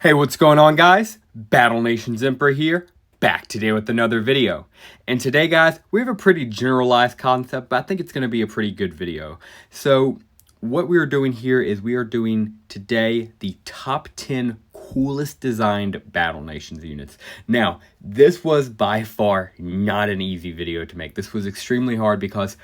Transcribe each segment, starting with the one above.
Hey, what's going on, guys? Battle Nation's Emperor here, back today with another video. And today, guys, we have a pretty generalized concept, but I think it's going to be a pretty good video. So what we're doing here is we are doing today the top 10 coolest designed Battle Nations units. Now, this was by far not an easy video to make. This was extremely hard because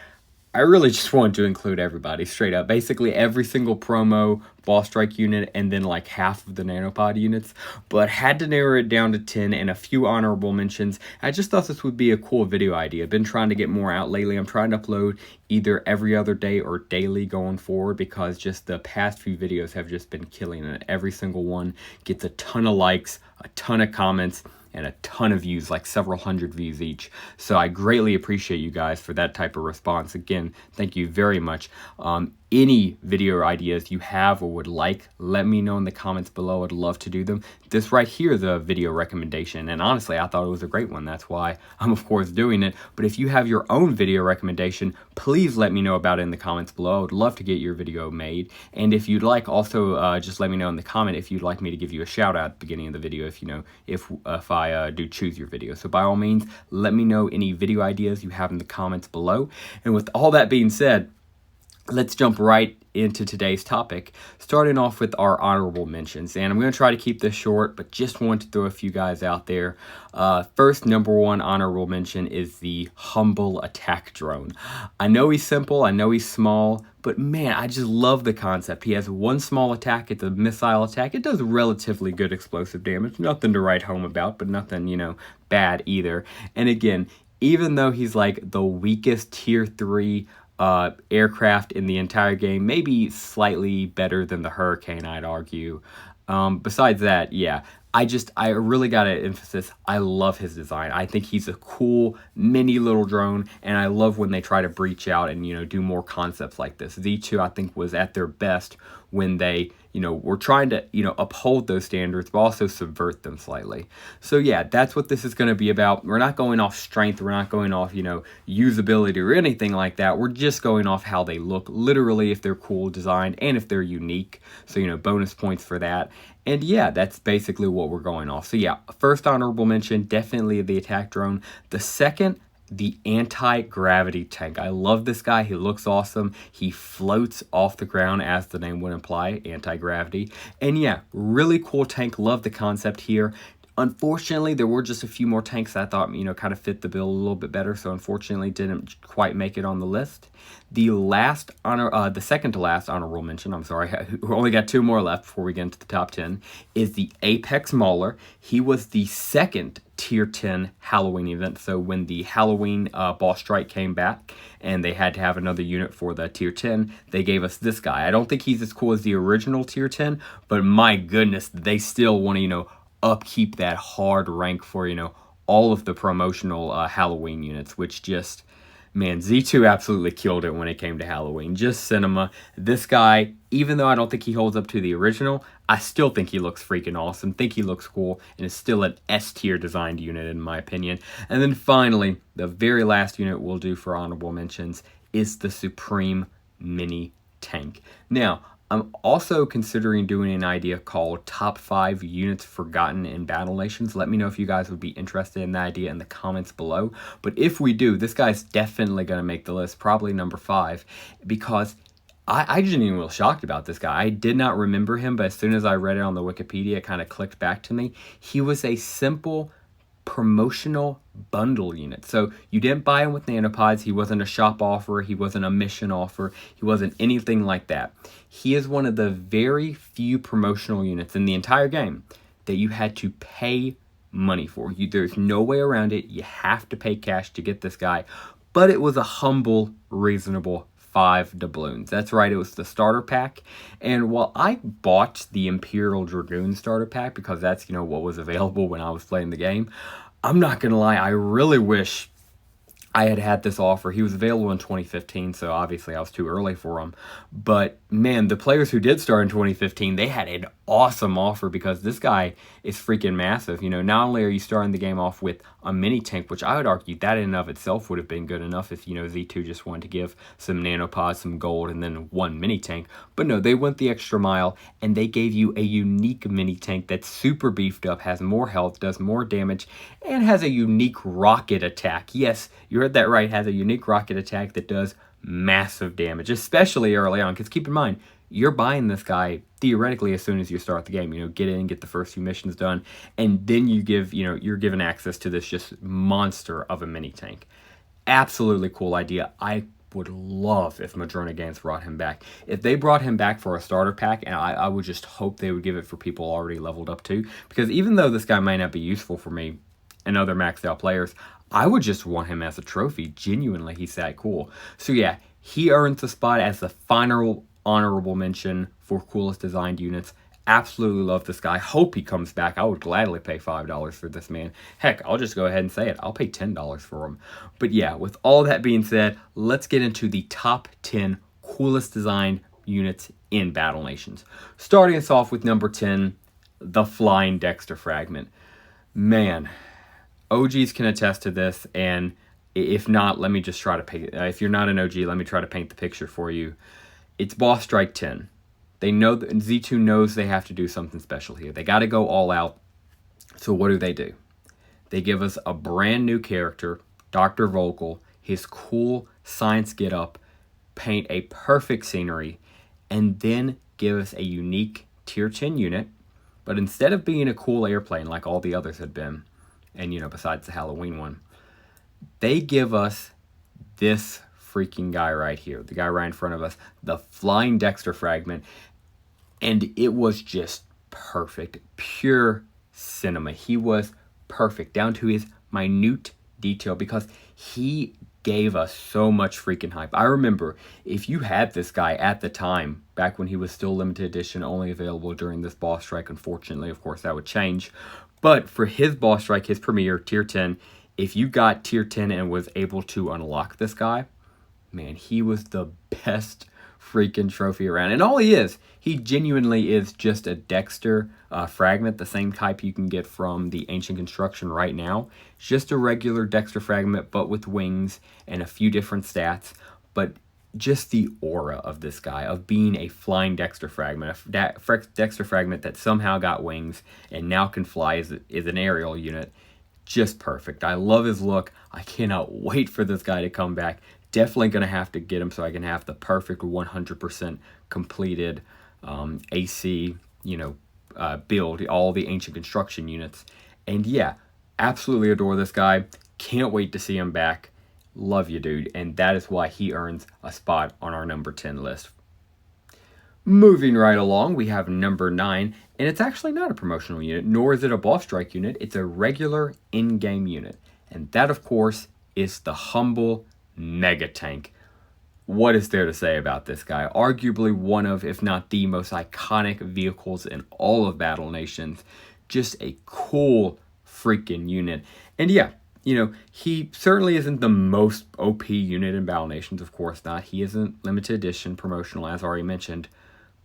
I really just wanted to include everybody straight up. Basically every single promo boss strike unit and then like half of the nanopod units, but had to narrow it down to 10 and a few honorable mentions. I just thought this would be a cool video idea. I've been trying to get more out lately. I'm trying to upload either every other day or daily going forward because just the past few videos have just been killing it. Every single one gets a ton of likes, a ton of comments, and a ton of views, like several hundred views each. So I greatly appreciate you guys for that type of response. Again, thank you very much. Any video ideas you have or would like, let me know in the comments below. I'd love to do them. This right here is a video recommendation, and honestly, I thought it was a great one. That's why I'm, of course, doing it. But if you have your own video recommendation, please let me know about it in the comments below. I would love to get your video made. And if you'd like, also just let me know in the comment if you'd like me to give you a shout out at the beginning of the video, if I do choose your video. So by all means, let me know any video ideas you have in the comments below. And with all that being said, let's jump right into today's topic, starting off with our honorable mentions. And I'm going to try to keep this short, but just want to throw a few guys out there. First, number one honorable mention is the Humble Attack Drone. I know he's simple, I know he's small, but man, I just love the concept. He has one small attack, it's a missile attack. It does relatively good explosive damage, nothing to write home about, but nothing, bad either. And again, even though he's like the weakest tier 3 aircraft in the entire game, maybe slightly better than the Hurricane, I'd argue. Besides that, yeah, I really got to emphasize, I love his design. I think he's a cool mini little drone, and I love when they try to breach out and, do more concepts like this. Z2, I think, was at their best when they, were trying to, uphold those standards, but also subvert them slightly. So yeah, that's what this is going to be about. We're not going off strength. We're not going off, usability or anything like that. We're just going off how they look, literally, if they're cool designed and if they're unique. So, bonus points for that. And yeah, that's basically what we're going off. So yeah, first honorable mention, definitely the attack drone. The second, the anti-gravity tank. I love this guy. He looks awesome. He floats off the ground, as the name would imply, anti-gravity. And yeah, really cool tank. Love the concept here. Unfortunately, there were just a few more tanks that I thought, kind of fit the bill a little bit better. So unfortunately, didn't quite make it on the list. The second to last honorable mention, I'm sorry, we only got two more left before we get into the top 10, is the Apex Mauler. He was the second tier 10 Halloween event. So when the Halloween boss strike came back and they had to have another unit for the tier 10, they gave us this guy. I don't think he's as cool as the original tier 10, but my goodness, they still want to, upkeep that hard rank for, all of the promotional Halloween units, which just, man, Z2 absolutely killed it when it came to Halloween. Just cinema. This guy, even though I don't think he holds up to the original, I still think he looks freaking awesome, think he looks cool, and is still an S-tier designed unit in my opinion. And then finally, the very last unit we'll do for honorable mentions is the Supreme Mini Tank. Now, I'm also considering doing an idea called Top 5 Units Forgotten in Battle Nations. Let me know if you guys would be interested in that idea in the comments below. But if we do, this guy's definitely going to make the list, probably number 5, because I genuinely was shocked about this guy. I did not remember him, but as soon as I read it on the Wikipedia, it kind of clicked back to me. He was a simple promotional bundle unit. So you didn't buy him with nanopods. He wasn't a shop offer. He wasn't a mission offer. He wasn't anything like that. He is one of the very few promotional units in the entire game that you had to pay money for. There's no way around it. You have to pay cash to get this guy. But it was a humble, reasonable 5 doubloons. That's right, it was the starter pack. And while I bought the Imperial Dragoon starter pack because that's, what was available when I was playing the game, I'm not gonna lie, I really wish I had this offer. He was available in 2015, so obviously I was too early for him. But man, the players who did start in 2015, they had an awesome offer because this guy is freaking massive. You know, not only are you starting the game off with a mini tank, which I would argue that in and of itself would have been good enough if, you know, Z2 just wanted to give some nanopods, some gold, and then one mini tank. But no, they went the extra mile and they gave you a unique mini tank that's super beefed up, has more health, does more damage, and has a unique rocket attack. Yes, you heard that right, has a unique rocket attack that does massive damage, especially early on, because keep in mind, you're buying this guy theoretically as soon as you start the game. You know, get in, get the first few missions done, and then you give, you know, you're given access to this just monster of a mini tank. Absolutely cool idea. I would love if Madrona Games brought him back. If they brought him back for a starter pack, and I would just hope they would give it for people already leveled up too, because even though this guy might not be useful for me and other maxed out players, I would just want him as a trophy. Genuinely, he's that cool. So yeah, he earns the spot as the final honorable mention for coolest designed units. Absolutely love this guy. Hope he comes back. I would gladly pay $5 for this man. Heck, I'll just go ahead and say it. I'll pay $10 for him. But yeah, with all that being said, let's get into the top 10 coolest designed units in Battle Nations. Starting us off with number 10, the Flying Dexter Fragment. Man, OGs can attest to this, and if not, let me just try to paint. If you're not an OG, let me try to paint the picture for you. It's boss strike 10. They know that Z2 knows they have to do something special here. They got to go all out. So what do? They give us a brand new character, Dr. Vogel, his cool science get up, paint a perfect scenery, and then give us a unique tier 10 unit. But instead of being a cool airplane like all the others had been, and you know, besides the Halloween one, they give us this freaking guy right here, the guy right in front of us, the Flying Dexter Fragment, and it was just perfect, pure cinema. He was perfect down to his minute detail because he gave us so much freaking hype. I remember if you had this guy at the time, back when he was still limited edition, only available during this boss strike, unfortunately, of course, that would change. But for his boss strike, his premiere, tier 10, if you got tier 10 and was able to unlock this guy, man, he was the best freaking trophy around. And all he genuinely is just a Dexter Fragment, the same type you can get from the Ancient Construction right now. It's just a regular Dexter Fragment, but with wings and a few different stats. But just the aura of this guy, of being a Flying Dexter Fragment, a Dexter Fragment that somehow got wings and now can fly is an aerial unit. Just perfect. I love his look. I cannot wait for this guy to come back. Definitely going to have to get him so I can have the perfect 100% completed AC, build, all the Ancient Construction units. And yeah, absolutely adore this guy. Can't wait to see him back. Love you, dude. And that is why he earns a spot on our number 10 list. Moving right along, we have number 9, and it's actually not a promotional unit, nor is it a boss strike unit. It's a regular in-game unit. And that, of course, is the humble Mega Tank. What is there to say about this guy? Arguably one of, if not the most iconic vehicles in all of Battle Nations. Just a cool freaking unit. And yeah, he certainly isn't the most OP unit in Battle Nations, of course not. He isn't limited edition promotional, as already mentioned.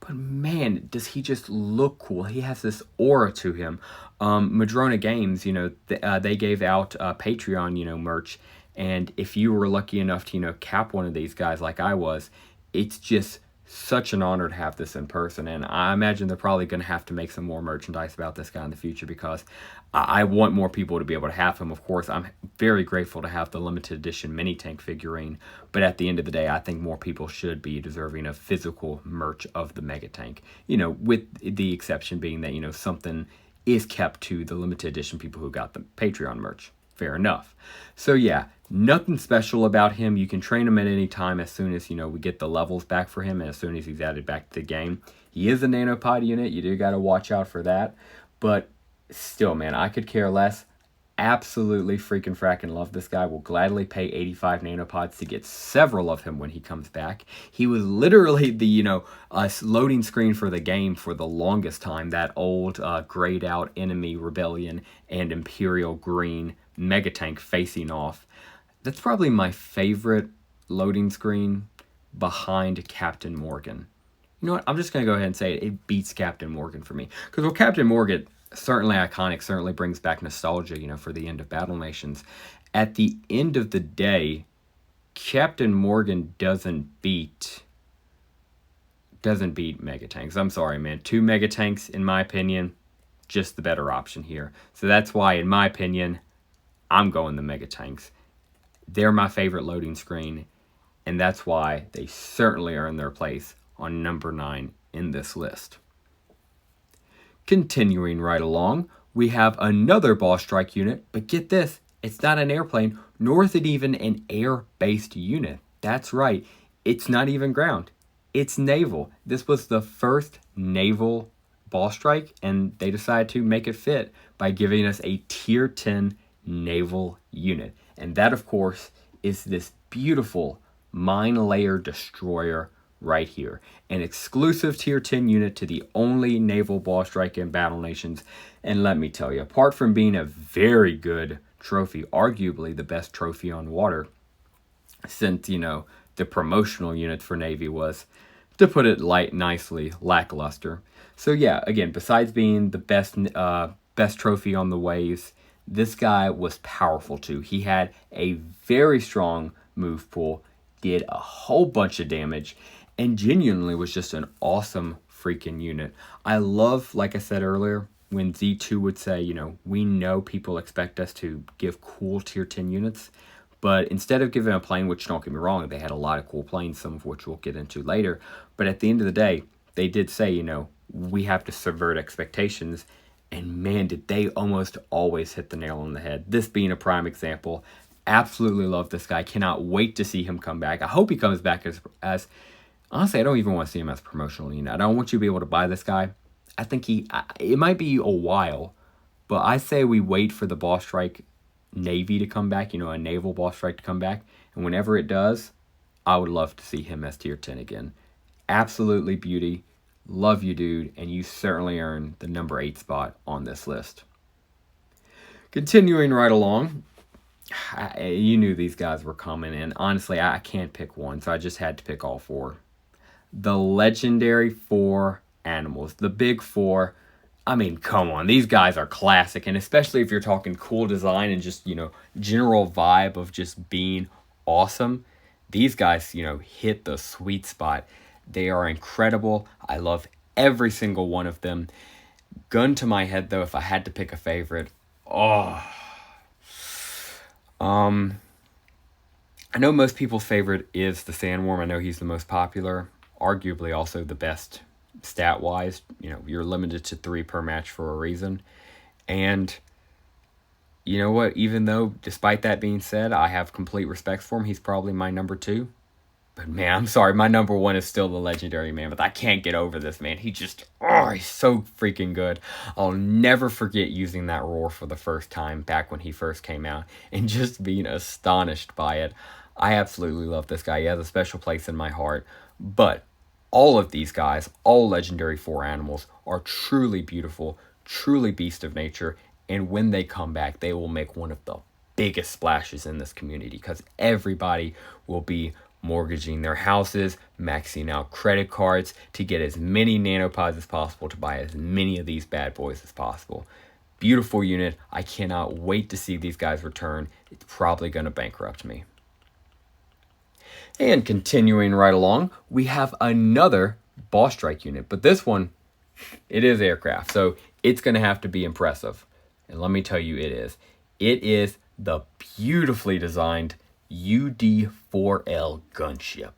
But man, does he just look cool. He has this aura to him. Madrona Games, they gave out Patreon, merch. And if you were lucky enough to, cap one of these guys like I was, it's just such an honor to have this in person. And I imagine they're probably going to have to make some more merchandise about this guy in the future because I want more people to be able to have him. Of course, I'm very grateful to have the limited edition mini tank figurine. But at the end of the day, I think more people should be deserving of physical merch of the Mega Tank. With the exception being that, something is kept to the limited edition people who got the Patreon merch. Fair enough. So yeah, nothing special about him. You can train him at any time as soon as, we get the levels back for him and as soon as he's added back to the game. He is a nanopod unit. You do got to watch out for that. But still, man, I could care less. Absolutely freaking fracking love this guy. Will gladly pay 85 nanopods to get several of him when he comes back. He was literally the, loading screen for the game for the longest time. That old grayed out enemy rebellion and Imperial green Mega Tank facing off. That's probably my favorite loading screen behind Captain Morgan. You know what? I'm just going to go ahead and say it beats Captain Morgan for me. Because, well, Captain Morgan, certainly iconic, certainly brings back nostalgia, you know, for the end of Battle Nations. At the end of the day, Captain Morgan doesn't beat Mega Tanks. I'm sorry, man. 2 Mega Tanks, in my opinion, just the better option here. So that's why, in my opinion, I'm going the Mega Tanks. They're my favorite loading screen, and that's why they certainly earn their place on number 9 in this list. Continuing right along, we have another boss strike unit, but get this, it's not an airplane, nor is it even an air-based unit. That's right, it's not even ground. It's naval. This was the first naval boss strike, and they decided to make it fit by giving us a tier 10 naval unit. And that, of course, is this beautiful Minelayer Destroyer right here. An exclusive tier 10 unit to the only naval boss strike in Battle Nations. And let me tell you, apart from being a very good trophy, arguably the best trophy on water, since, you know, the promotional unit for Navy was, to put it nicely, lackluster. So yeah, again, besides being the best trophy on the waves, this guy was powerful too. He had a very strong move pool, did a whole bunch of damage, and genuinely was just an awesome freaking unit. I love, like I said earlier, when Z2 would say, you know, we know people expect us to give cool tier 10 units, but instead of giving a plane, which don't get me wrong, they had a lot of cool planes, some of which we'll get into later. But at the end of the day, they did say, you know, we have to subvert expectations. And man, did they almost always hit the nail on the head. This being a prime example. Absolutely love this guy. Cannot wait to see him come back. I hope he comes back as honestly, I don't even want to see him as a promotional unit. I don't want you to be able to buy this guy. I think it might be a while, but I say we wait for the boss strike Navy to come back, you know, a naval boss strike to come back. And whenever it does, I would love to see him as tier 10 again. Absolutely beauty. Love you, dude. And you certainly earn the number 8 spot on this list. Continuing right along, you knew these guys were coming. And honestly, I can't pick one. So I just had to pick all 4. The legendary 4 animals. The big 4. I mean, come on, these guys are classic, and especially if you're talking cool design and just, you know, general vibe of just being awesome, these guys, you know, hit the sweet spot. They are incredible. I love every single one of them. Gun to my head, though, if I had to pick a favorite, I know most people's favorite is the Sandworm. I know he's the most popular, arguably also the best stat-wise. You know, you're limited to 3 per match for a reason. And you know what? Even though, despite that being said, I have complete respect for him, he's probably my number 2. But man, I'm sorry, my number 1 is still the legendary Mammoth. I can't get over this, man. He's so freaking good. I'll never forget using that roar for the first time back when he first came out and just being astonished by it. I absolutely love this guy. He has a special place in my heart. But all of these guys, all legendary 4 animals, are truly beautiful, truly beast of nature, and when they come back, they will make one of the biggest splashes in this community because everybody will be mortgaging their houses, maxing out credit cards to get as many nanopods as possible to buy as many of these bad boys as possible. Beautiful unit. I cannot wait to see these guys return. It's probably going to bankrupt me. And continuing right along, we have another boss strike unit. But this one, it is aircraft. So it's going to have to be impressive. And let me tell you, it is. It is the beautifully designed UDL Gunship.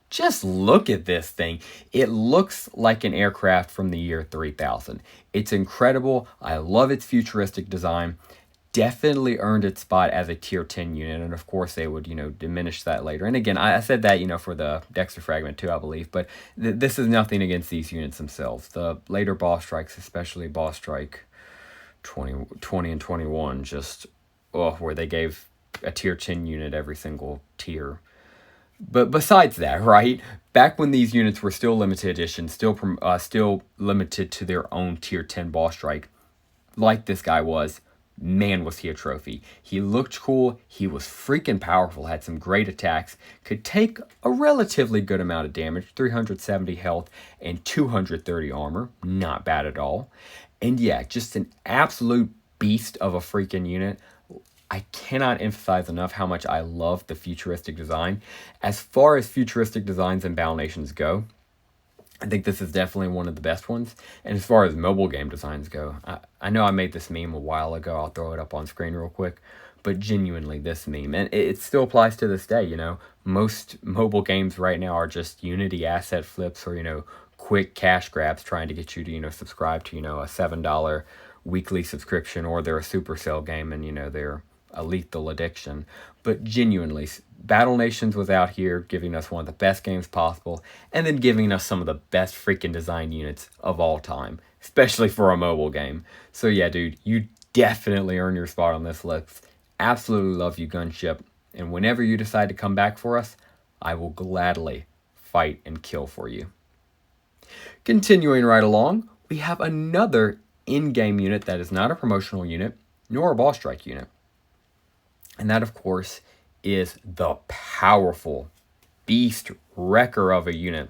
Just look at this thing. It looks like an aircraft from the year 3000. It's incredible. I love its futuristic design. Definitely earned its spot as a tier 10 unit, and of course they would, you know, diminish that later. And again, I said that, you know, for the Dexter Fragment too, I believe, but this is nothing against these units themselves. The later boss strikes, especially boss strike 20 and 21, just where they gave a tier 10 unit every single tier. But besides that, right, back when these units were still limited edition, still limited to their own tier 10 boss strike, like this guy was, man, was he a trophy. He looked cool, he was freaking powerful, had some great attacks, could take a relatively good amount of damage, 370 health and 230 armor, not bad at all. And yeah, just an absolute beast of a freaking unit. I cannot emphasize enough how much I love the futuristic design. As far as futuristic designs in Battle Nations go, I think this is definitely one of the best ones. And as far as mobile game designs go, I know I made this meme a while ago. I'll throw it up on screen real quick. But genuinely, this meme, and it still applies to this day, you know. Most mobile games right now are just Unity asset flips or, you know, quick cash grabs trying to get you to, you know, subscribe to, you know, a $7 weekly subscription, or they're a Supercell game and, you know, they're a lethal addiction. But genuinely, Battle Nations was out here giving us one of the best games possible, and then giving us some of the best freaking design units of all time, especially for a mobile game. So yeah, dude, you definitely earn your spot on this list. Absolutely love you, Gunship, and whenever you decide to come back for us, I will gladly fight and kill for you. Continuing right along, we have another in-game unit that is not a promotional unit, nor a boss strike unit. And that, of course, is the powerful beast wrecker of a unit,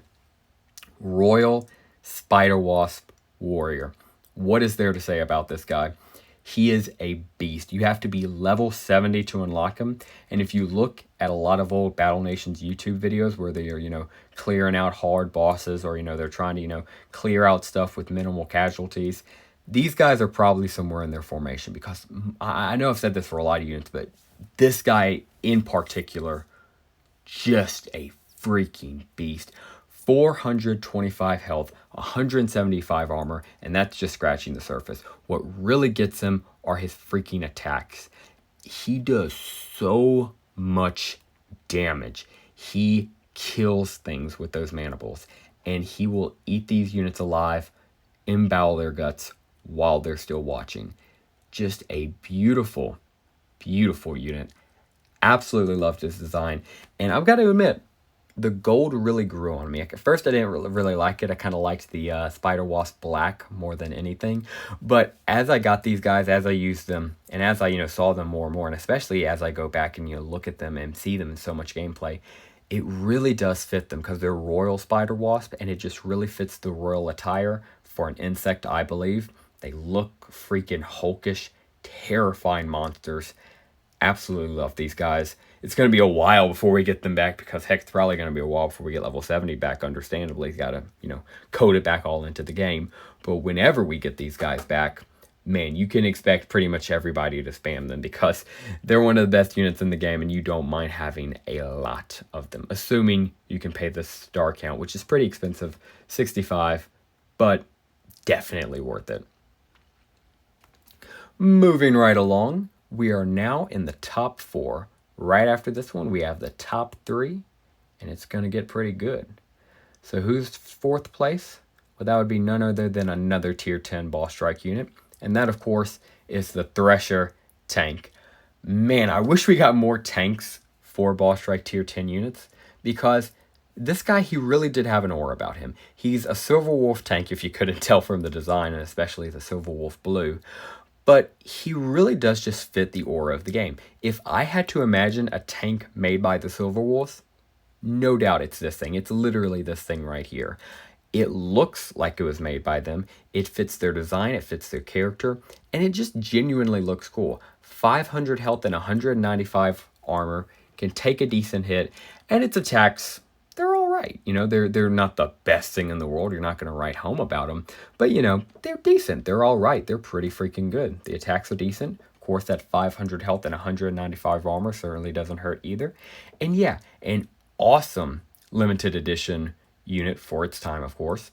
Royal Spider Wasp Warrior. What is there to say about this guy? He is a beast. You have to be level 70 to unlock him. And if you look at a lot of old Battle Nations YouTube videos where they are, you know, clearing out hard bosses, or, you know, they're trying to, you know, clear out stuff with minimal casualties, these guys are probably somewhere in their formation, because I know I've said this for a lot of units, but this guy in particular, just a freaking beast. 425 health, 175 armor, and that's just scratching the surface. What really gets him are his freaking attacks. He does so much damage. He kills things with those mandibles, and he will eat these units alive, embowel their guts while they're still watching. Just a beautiful, beautiful unit. Absolutely loved his design, and I've got to admit, the gold really grew on me. At first, I didn't really like it. I kind of liked the Spider Wasp Black more than anything. But as I got these guys, as I used them, and as I, you know, saw them more and more, and especially as I go back and, you know, look at them and see them in so much gameplay, it really does fit them, because they're Royal Spider Wasp, and it just really fits the royal attire for an insect, I believe. They look freaking hulkish, terrifying monsters. Absolutely love these guys. It's going to be a while before we get them back, because heck, it's probably going to be a while before we get level 70 back, understandably. He's got to, you know, code it back all into the game. But whenever we get these guys back, man, you can expect pretty much everybody to spam them, because they're one of the best units in the game, and you don't mind having a lot of them, assuming you can pay the star count, which is pretty expensive, 65, but definitely worth it. Moving right along, we are now in the top 4. Right after this one, we have the top 3, and it's going to get pretty good. So who's 4th place? Well, that would be none other than another tier 10 boss strike unit, and that, of course, is the Thresher tank. Man, I wish we got more tanks for boss strike tier 10 units, because this guy, he really did have an aura about him. He's a Silver Wolf tank, if you couldn't tell from the design, and especially the Silver Wolf blue. But he really does just fit the aura of the game. If I had to imagine a tank made by the Silver Wolves, no doubt it's this thing. It's literally this thing right here. It looks like it was made by them. It fits their design, it fits their character, and it just genuinely looks cool. 500 health and 195 armor, can take a decent hit, and its attacks, they're all right. You know, they're not the best thing in the world. You're not going to write home about them. But, you know, they're decent. They're all right. They're pretty freaking good. The attacks are decent. Of course, that 500 health and 195 armor certainly doesn't hurt either. And yeah, an awesome limited edition unit for its time, of course,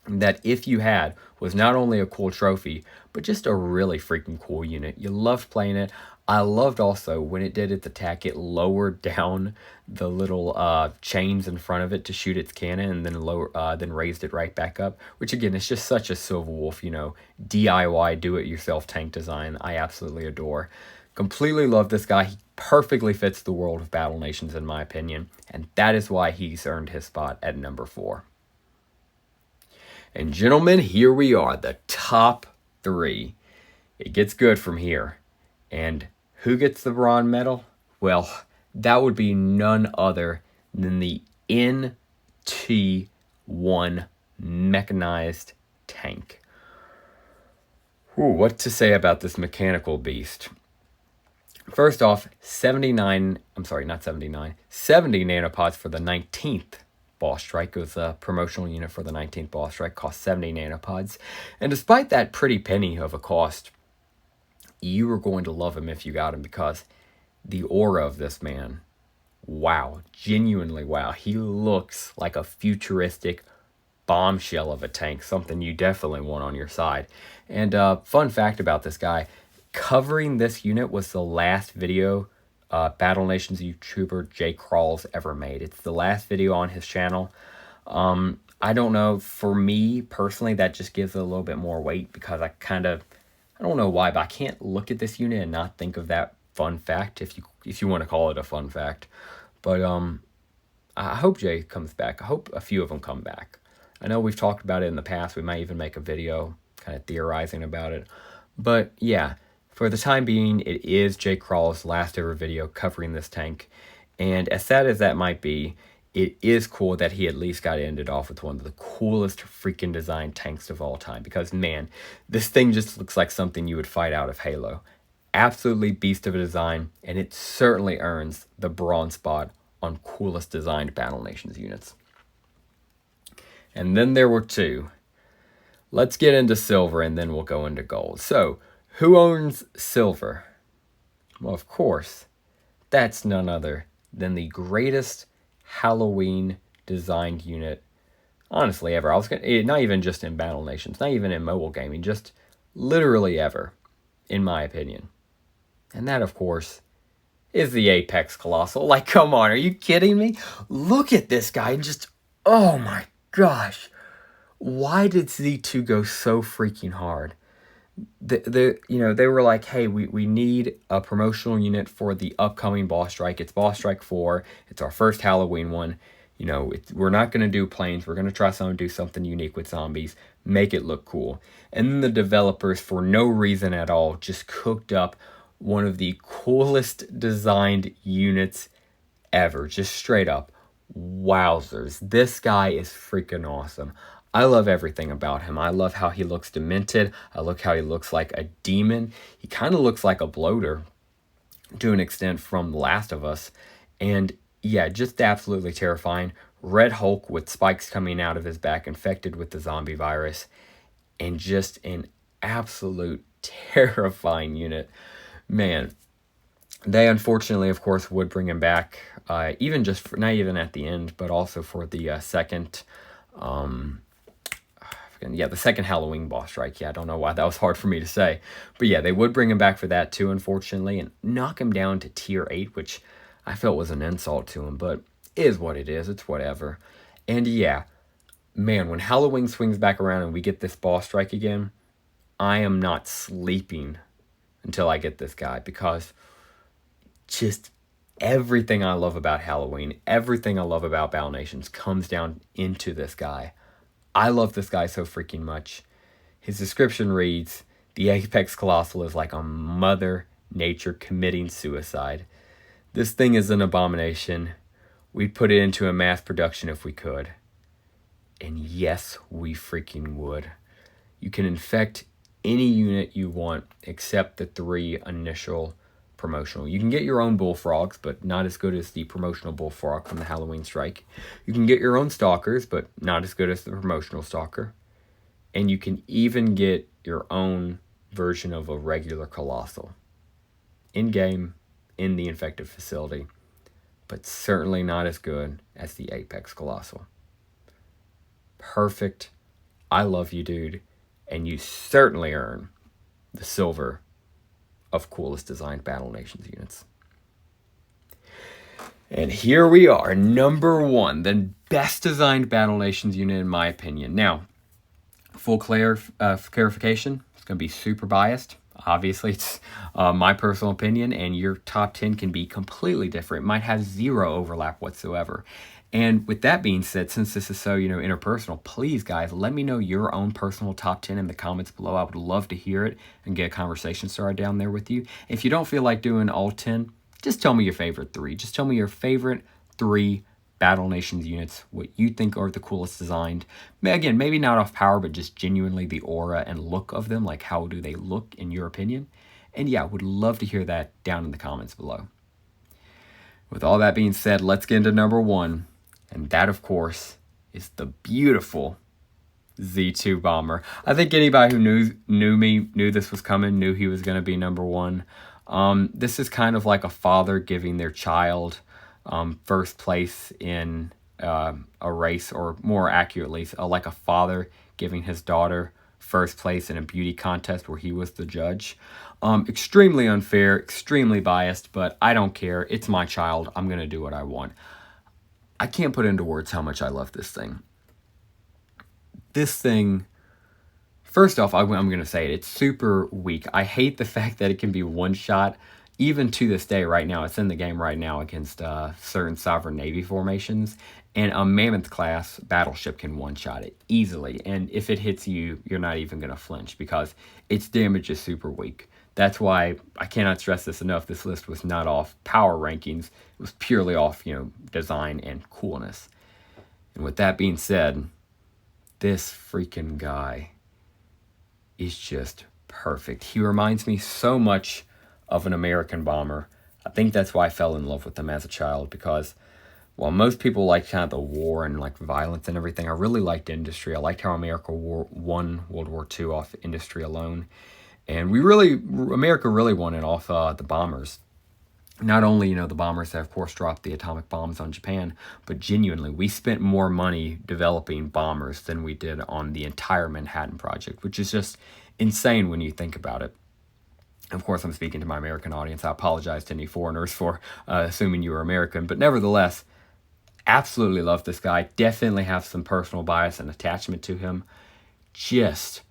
that if you had, was not only a cool trophy, but just a really freaking cool unit. You loved playing it. I loved also when it did its attack, it lowered down the little chains in front of it to shoot its cannon, and then then raised it right back up, which again is just such a Silver Wolf, you know, DIY do-it-yourself tank design I absolutely adore. Completely love this guy. He perfectly fits the world of Battle Nations in my opinion, and that is why he's earned his spot at number 4. And gentlemen, here we are, the top 3. It gets good from here. And who gets the bronze medal? Well, that would be none other than the NT1 mechanized tank. Ooh, what to say about this mechanical beast? First off, 70 nanopods for the 19th boss strike. It was a promotional unit for the 19th boss strike, cost 70 nanopods. And despite that pretty penny of a cost, you were going to love him if you got him, because the aura of this man, wow, genuinely wow. He looks like a futuristic bombshell of a tank, something you definitely want on your side. And fun fact about this guy, covering this unit was the last video Battle Nations YouTuber Jay Crawls ever made. It's the last video on his channel. I don't know, for me personally, that just gives it a little bit more weight, because I don't know why, but I can't look at this unit and not think of that fun fact, if you want to call it a fun fact. But I hope Jay comes back. I hope a few of them come back. I know we've talked about it in the past. We might even make a video kind of theorizing about it. But yeah, for the time being, it is Jay Crawl's last ever video covering this tank. And as sad as that might be, it is cool that he at least got ended off with one of the coolest freaking designed tanks of all time. Because man, this thing just looks like something you would fight out of Halo. Absolutely beast of a design, and it certainly earns the bronze spot on coolest designed Battle Nations units. And then there were two. Let's get into silver and then we'll go into gold. So, who owns silver? Well, of course, that's none other than the greatest Halloween designed unit, honestly, ever. Not even just in Battle Nations, not even in mobile gaming, just literally ever, in my opinion. And that, of course, is the Apex Colossal. Like, come on, are you kidding me? Look at this guy, just, oh my gosh. Why did Z2 go so freaking hard? They were like, hey, we need a promotional unit for the upcoming boss strike. It's boss strike 4. It's our first Halloween one. We're not going to do planes. We're going to try do something unique with zombies. Make it look cool. And then the developers, for no reason at all, just cooked up one of the coolest designed units ever. Just straight up. Wowzers. This guy is freaking awesome. I love everything about him. I love how he looks demented. I look how he looks like a demon. He kind of looks like a bloater to an extent from The Last of Us. And yeah, just absolutely terrifying. Red Hulk with spikes coming out of his back, infected with the zombie virus. And just an absolute terrifying unit. Man, they unfortunately, of course, would bring him back, even just for, not even at the end, but also for the second, the second Halloween boss strike. Yeah, I don't know why that was hard for me to say. But yeah, they would bring him back for that too, unfortunately, and knock him down to tier 8, which I felt was an insult to him, but is what it is. It's whatever. And yeah, man, when Halloween swings back around and we get this boss strike again, I am not sleeping until I get this guy, because just everything I love about Halloween, everything I love about Battle Nations comes down into this guy. I love this guy so freaking much. His description reads, the Apex Colossal is like a mother nature committing suicide. This thing is an abomination. We'd put it into a mass production if we could. And yes, we freaking would. You can infect any unit you want except the 3 initial promotional. You can get your own bullfrogs, but not as good as the promotional bullfrog from the Halloween strike. You can get your own stalkers, but not as good as the promotional stalker. And you can even get your own version of a regular colossal in-game, in the infected facility, but certainly not as good as the Apex Colossal. Perfect. I love you, dude. And you certainly earn the silver of coolest designed Battle Nations units. And here we are, number 1, the best designed Battle Nations unit in my opinion. Now, full clarification, it's going to be super biased. Obviously, it's my personal opinion, and your top 10 can be completely different. It might have 0 overlap whatsoever. And with that being said, since this is so, interpersonal, please, guys, let me know your own personal top 10 in the comments below. I would love to hear it and get a conversation started down there with you. If you don't feel like doing all 10, just tell me your favorite 3. Just tell me your favorite 3 Battle Nations units, what you think are the coolest designed. Again, maybe not off power, but just genuinely the aura and look of them. Like, how do they look in your opinion? And yeah, would love to hear that down in the comments below. With all that being said, let's get into number 1. And that, of course, is the beautiful Z2 bomber. I think anybody who knew this was coming, knew he was going to be number 1. This is kind of like a father giving their child first place in a race, or more accurately, like a father giving his daughter first place in a beauty contest where he was the judge. Extremely unfair, extremely biased, but I don't care. It's my child. I'm going to do what I want. I can't put into words how much I love this thing. This thing, first off, I'm going to say it. It's super weak. I hate the fact that it can be one-shot. Even to this day, right now, it's in the game right now against certain Sovereign Navy formations. And a Mammoth-class battleship can one-shot it easily. And if it hits you, you're not even going to flinch because its damage is super weak. That's why I cannot stress this enough. This list was not off power rankings. It was purely off, design and coolness. And with that being said, this freaking guy is just perfect. He reminds me so much of an American bomber. I think that's why I fell in love with him as a child, because while most people like kind of the war and like violence and everything, I really liked industry. I liked how America won World War II off industry alone. And America really won it off the bombers. Not only, the bombers that, of course, dropped the atomic bombs on Japan, but genuinely, we spent more money developing bombers than we did on the entire Manhattan Project, which is just insane when you think about it. Of course, I'm speaking to my American audience. I apologize to any foreigners for assuming you were American, but nevertheless, absolutely love this guy. Definitely have some personal bias and attachment to him. Just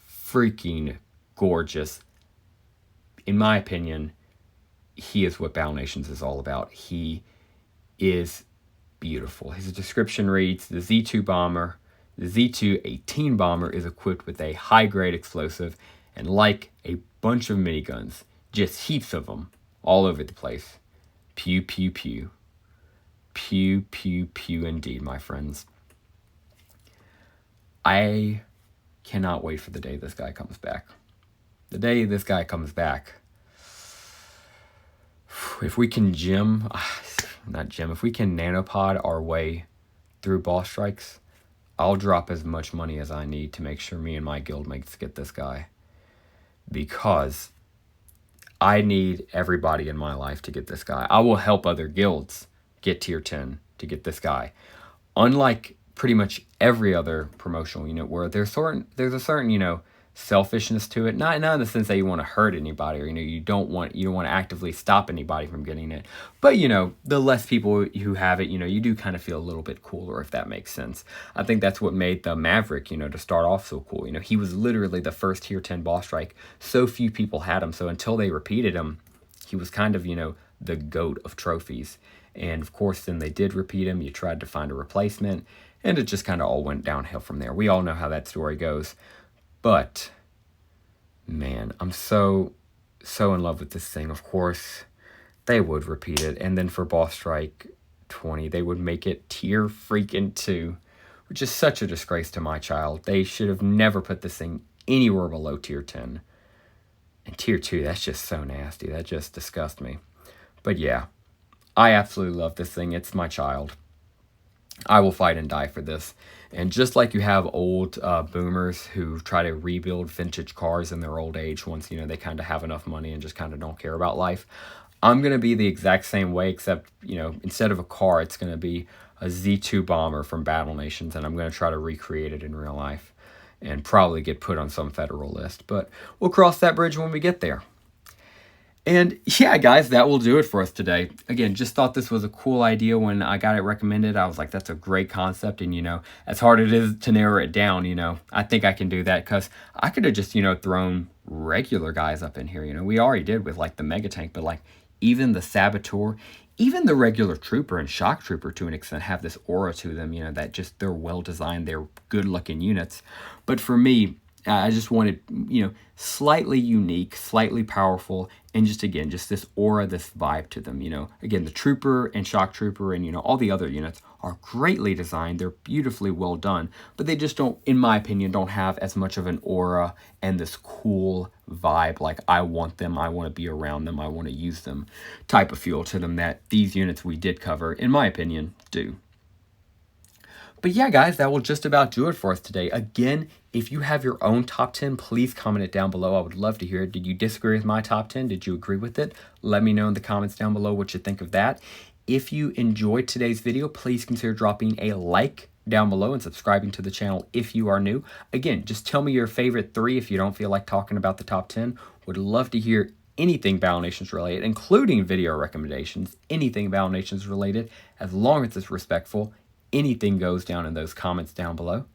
freaking gorgeous. In my opinion, he is what Battle Nations is all about. He is beautiful. His description reads, the Z2 bomber, the Z2-18 bomber is equipped with a high-grade explosive and like a bunch of miniguns, just heaps of them all over the place. Pew, pew, pew. Pew, pew, pew indeed, my friends. I cannot wait for the day this guy comes back. The day this guy comes back, if we can if we can nanopod our way through boss strikes, I'll drop as much money as I need to make sure me and my guildmates get this guy. Because I need everybody in my life to get this guy. I will help other guilds get tier 10 to get this guy. Unlike pretty much every other promotional unit where there's a certain, selfishness to it. Not in the sense that you want to hurt anybody, or you don't want to actively stop anybody from getting it. But the less people who have it, you do kind of feel a little bit cooler, if that makes sense. I think that's what made the Maverick, to start off so cool. He was literally the first tier 10 boss strike. So few people had him. So until they repeated him, he was kind of, the GOAT of trophies. And of course, then they did repeat him. You tried to find a replacement, and it just kind of all went downhill from there. We all know how that story goes. But, man, I'm so in love with this thing. Of course, they would repeat it. And then for Boss Strike 20, they would make it tier freaking 2, which is such a disgrace to my child. They should have never put this thing anywhere below tier 10. And tier 2, that's just so nasty. That just disgusts me. But yeah, I absolutely love this thing. It's my child. I will fight and die for this. And just like you have old boomers who try to rebuild vintage cars in their old age once, they kind of have enough money and just kind of don't care about life, I'm going to be the exact same way, except, instead of a car, it's going to be a Z2 bomber from Battle Nations, and I'm going to try to recreate it in real life and probably get put on some federal list. But we'll cross that bridge when we get there. And yeah, guys, that will do it for us today. Again, just thought this was a cool idea when I got it recommended. I was like, that's a great concept. And, as hard as it is to narrow it down, I think I can do that, because I could have just, thrown regular guys up in here. We already did with like the Mega Tank, but like even the Saboteur, even the regular trooper and shock trooper to an extent have this aura to them, you know, that just they're well designed, they're good looking units. But for me, I just wanted, you know, slightly unique, slightly powerful, and just again, just this aura, this vibe to them, you know. Again, the trooper and shock trooper and, you know, all the other units are greatly designed. They're beautifully well done, but they just don't, in my opinion, don't have as much of an aura and this cool vibe, like I want them, I want to be around them, I want to use them type of feel to them that these units we did cover, in my opinion, do. But yeah, guys, that will just about do it for us today. Again, if you have your own top 10, please comment it down below. I would love to hear it. Did you disagree with my top 10? Did you agree with it? Let me know in the comments down below what you think of that. If you enjoyed today's video, please consider dropping a like down below and subscribing to the channel if you are new. Again, just tell me your favorite 3 if you don't feel like talking about the top 10. Would love to hear anything Battle Nations related, including video recommendations, anything Battle Nations related, as long as it's respectful. Anything goes down in those comments down below.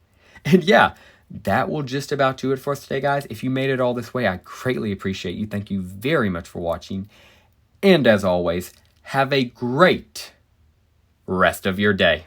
And yeah, that will just about do it for us today, guys. If you made it all this way, I greatly appreciate you. Thank you very much for watching. And as always, have a great rest of your day.